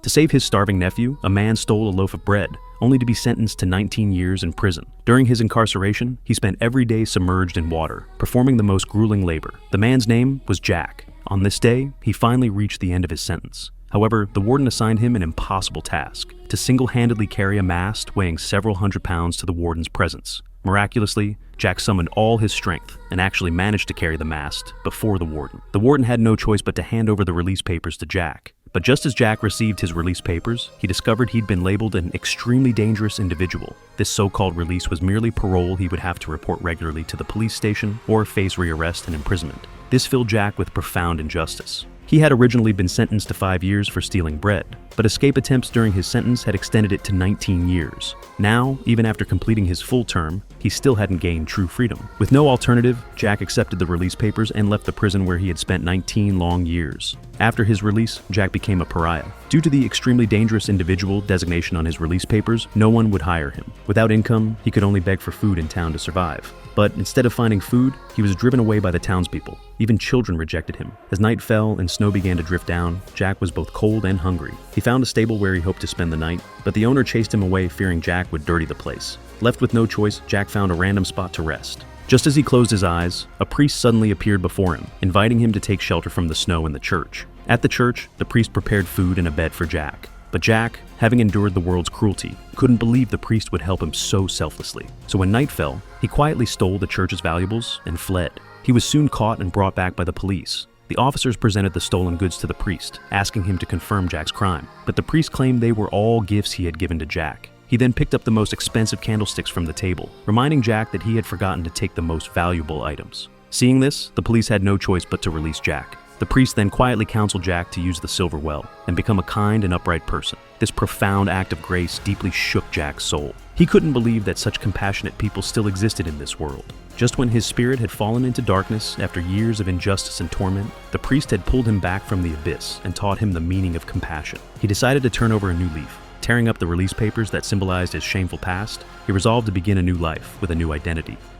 To save his starving nephew, a man stole a loaf of bread, only to be sentenced to 19 years in prison. During his incarceration, he spent every day submerged in water, performing the most grueling labor. The man's name was Jack. On this day, he finally reached the end of his sentence. However, the warden assigned him an impossible task: to single-handedly carry a mast weighing several hundred pounds to the warden's presence. Miraculously, Jack summoned all his strength and actually managed to carry the mast before the warden. The warden had no choice but to hand over the release papers to Jack. But just as Jack received his release papers, he discovered he'd been labeled an extremely dangerous individual. This so-called release was merely parole he would have to report regularly to the police station or face rearrest and imprisonment. This filled Jack with profound injustice. He had originally been sentenced to 5 years for stealing bread, but escape attempts during his sentence had extended it to 19 years. Now, even after completing his full term, he still hadn't gained true freedom. With no alternative, Jack accepted the release papers and left the prison where he had spent 19 long years. After his release, Jack became a pariah. Due to the extremely dangerous individual designation on his release papers, no one would hire him. Without income, he could only beg for food in town to survive. But instead of finding food, he was driven away by the townspeople. Even children rejected him. As night fell and snow began to drift down, Jack was both cold and hungry. He found a stable where he hoped to spend the night, but the owner chased him away, fearing Jack would dirty the place. Left with no choice, Jack found a random spot to rest. Just as he closed his eyes, a priest suddenly appeared before him, inviting him to take shelter from the snow in the church. At the church, the priest prepared food and a bed for Jack. But Jack, having endured the world's cruelty, couldn't believe the priest would help him so selflessly. So when night fell, he quietly stole the church's valuables and fled. He was soon caught and brought back by the police. The officers presented the stolen goods to the priest, asking him to confirm Jack's crime. But the priest claimed they were all gifts he had given to Jack. He then picked up the most expensive candlesticks from the table, reminding Jack that he had forgotten to take the most valuable items. Seeing this, the police had no choice but to release Jack. The priest then quietly counseled Jack to use the silver well and become a kind and upright person. This profound act of grace deeply shook Jack's soul. He couldn't believe that such compassionate people still existed in this world. Just when his spirit had fallen into darkness after years of injustice and torment, the priest had pulled him back from the abyss and taught him the meaning of compassion. He decided to turn over a new leaf. Tearing up the release papers that symbolized his shameful past, he resolved to begin a new life with a new identity.